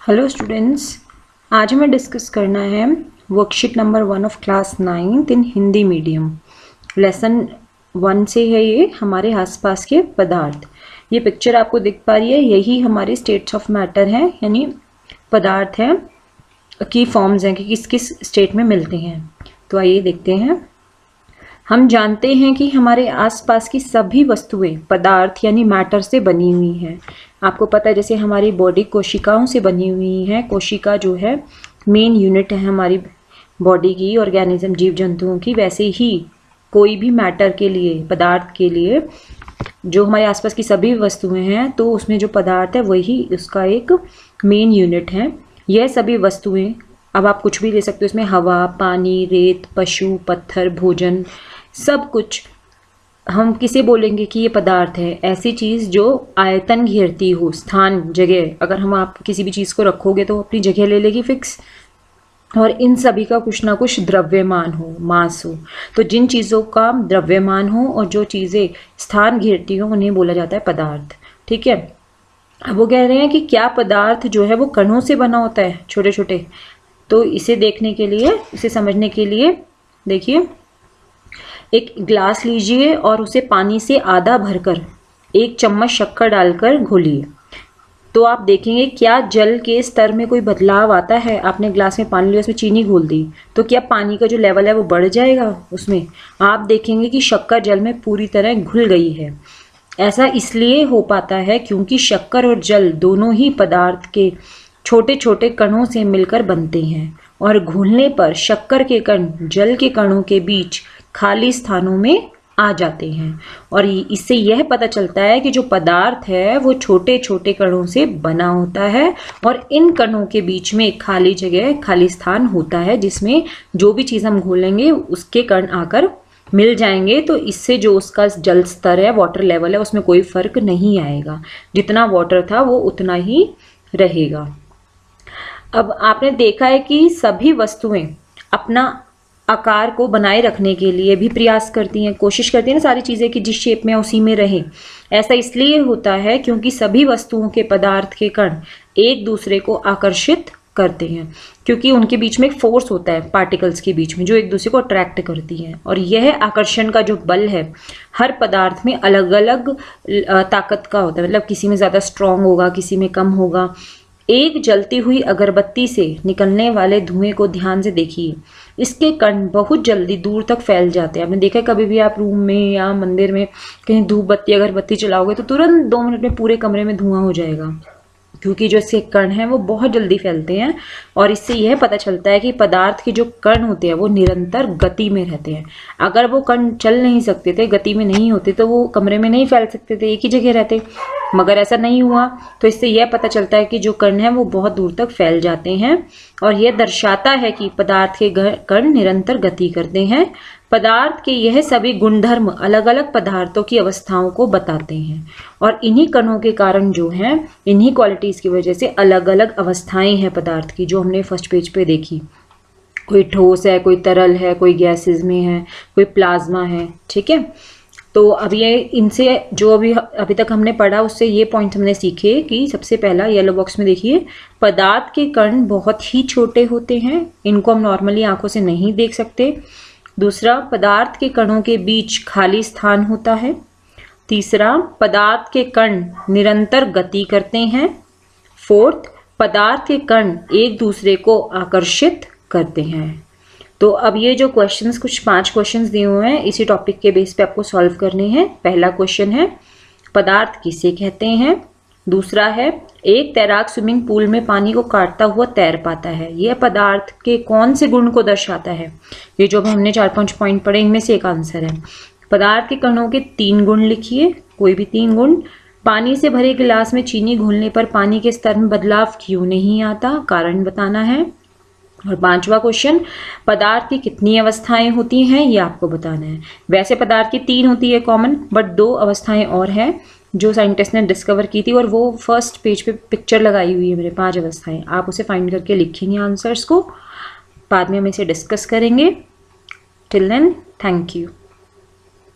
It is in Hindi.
हेलो स्टूडेंट्स, आज हमें डिस्कस करना है worksheet number 1 of class 9 in Hindi medium. Lesson 1 से है ये हमारे आसपास के पदार्थ। ये पिक्चर आपको दिख पा रही है, यही हमारे स्टेट्स ऑफ मैटर हैं, यानी पदार्थ हैं की फॉर्म्स हैं कि किस किस स्टेट में मिलते हैं। तो आइए देखते हैं। हम जानते हैं कि हमारे आसपास की सभी वस्तुएं पदार्थ यानी मैटर से बनी हुई हैं। आपको पता है जैसे हमारी बॉडी कोशिकाओं से बनी हुई है। कोशिका जो है मेन यूनिट है हमारी बॉडी की, ऑर्गेनिज्म जीव जंतुओं की। वैसे ही कोई भी मैटर के लिए, पदार्थ के लिए, जो हमारे आसपास की सभी वस्तुएं हैं तो उसमें जो पदार्थ है वही उसका एक मेन यूनिट है। यह सभी वस्तुएं, अब आप कुछ भी ले सकते हो इसमें, हवा, पानी, रेत, पशु, पत्थर, भोजन, सब कुछ। हम किसे बोलेंगे कि ये पदार्थ है? ऐसी चीज़ जो आयतन घेरती हो, स्थान, जगह। अगर हम आप किसी भी चीज़ को रखोगे तो अपनी जगह ले लेगी फिक्स। और इन सभी का कुछ ना कुछ द्रव्यमान हो, मास हो। तो जिन चीज़ों का द्रव्यमान हो और जो चीज़ें स्थान घेरती हो उन्हें बोला जाता है पदार्थ। ठीक है। अब वो कह रहे हैं कि क्या पदार्थ जो है वो कणों से बना होता है, छोटे छोटे। तो इसे देखने के लिए, इसे समझने के लिए देखिए, एक ग्लास लीजिए और उसे पानी से आधा भरकर 1 चम्मच शक्कर डालकर घोलिए। तो आप देखेंगे क्या जल के स्तर में कोई बदलाव आता है। आपने ग्लास में पानी लिया, उसमें चीनी घोल दी, तो क्या पानी का जो लेवल है वो बढ़ जाएगा उसमें? आप देखेंगे कि शक्कर जल में पूरी तरह घुल गई है। ऐसा इसलिए हो पाता है क्योंकि शक्कर और जल दोनों ही पदार्थ के छोटे छोटे कणों से मिलकर बनते हैं और घुलने पर शक्कर के कण जल के कणों के बीच खाली स्थानों में आ जाते हैं। और इससे यह पता चलता है कि जो पदार्थ है वो छोटे छोटे कणों से बना होता है और इन कणों के बीच में एक खाली जगह, खाली स्थान होता है जिसमें जो भी चीज़ हम घोलेंगे उसके कण आकर मिल जाएंगे। तो इससे जो उसका जल स्तर है, वाटर लेवल है, उसमें कोई फर्क नहीं आएगा। जितना वाटर था वो उतना ही रहेगा। अब आपने देखा है कि सभी वस्तुएं अपना आकार को बनाए रखने के लिए भी प्रयास करती हैं, कोशिश करती हैं ना, सारी चीज़ें कि जिस शेप में उसी में रहे। ऐसा इसलिए होता है क्योंकि सभी वस्तुओं के, पदार्थ के कण एक दूसरे को आकर्षित करते हैं, क्योंकि उनके बीच में एक फोर्स होता है पार्टिकल्स के बीच में जो एक दूसरे को अट्रैक्ट करती हैं। और यह आकर्षण का जो बल है हर पदार्थ में अलग अलग ताकत का होता है, मतलब किसी में ज़्यादा स्ट्रांग होगा, किसी में कम होगा। एक जलती हुई अगरबत्ती से निकलने वाले धुएं को ध्यान से देखिए। इसके कण बहुत जल्दी दूर तक फैल जाते हैं। आपने देखा है कभी भी आप रूम में या मंदिर में कहीं धूप बत्ती, अगरबत्ती चलाओगे तो तुरंत 2 मिनट में पूरे कमरे में धुआं हो जाएगा, क्योंकि जो इसके कण हैं वो बहुत जल्दी फैलते हैं। और इससे यह पता चलता है कि पदार्थ के जो कण होते हैं वो निरंतर गति में रहते हैं। अगर वो कण चल नहीं सकते थे, गति में नहीं होते, तो वो कमरे में नहीं फैल सकते थे, एक ही जगह रहते। मगर ऐसा नहीं हुआ, तो इससे यह पता चलता है कि जो कण हैं वो बहुत दूर तक फैल जाते हैं। और यह दर्शाता है कि पदार्थ के कण निरंतर गति करते हैं। पदार्थ के यह सभी गुणधर्म अलग अलग पदार्थों की अवस्थाओं को बताते हैं और इन्हीं कणों के कारण जो है, इन्हीं क्वालिटीज़ की वजह से अलग अलग अवस्थाएं हैं पदार्थ की, जो हमने फर्स्ट पेज पे देखी। कोई ठोस है, कोई तरल है, कोई गैसेज में है, कोई प्लाज्मा है। ठीक है। तो अब ये इनसे जो अभी तक हमने पढ़ा उससे ये पॉइंट हमने सीखे कि सबसे पहला येलो बॉक्स में देखिए, पदार्थ के कण बहुत ही छोटे होते हैं, इनको हम नॉर्मली आंखों से नहीं देख सकते। दूसरा, पदार्थ के कणों के बीच खाली स्थान होता है। तीसरा, पदार्थ के कण निरंतर गति करते हैं। फोर्थ, पदार्थ के कण एक दूसरे को आकर्षित करते हैं। तो अब ये जो क्वेश्चंस, कुछ 5 क्वेश्चंस दिए हुए हैं, इसी टॉपिक के बेस पे आपको सॉल्व करने हैं। पहला क्वेश्चन है, पदार्थ किसे कहते हैं? दूसरा है, एक तैराक स्विमिंग पूल में पानी को काटता हुआ तैर पाता है, यह पदार्थ के कौन से गुण को दर्शाता है? ये जो हमने 4-5 पॉइंट पढ़े, इनमें से एक आंसर है। पदार्थ के कणों के 3 गुण लिखिए, कोई भी 3 गुण। पानी से भरे गिलास में चीनी घोलने पर पानी के स्तर में बदलाव क्यों नहीं आता? कारण बताना है। और 5वां क्वेश्चन, पदार्थ की कितनी अवस्थाएं होती हैं, ये आपको बताना है। वैसे पदार्थ की 3 होती है कॉमन, बट 2 अवस्थाएं और हैं जो साइंटिस्ट ने डिस्कवर की थी, और वो फर्स्ट पेज पे पिक्चर लगाई हुई है मेरे, 5 अवस्थाएं। आप उसे फाइंड करके लिखेंगे आंसर्स को, बाद में हम इसे डिस्कस करेंगे। Till then, thank you.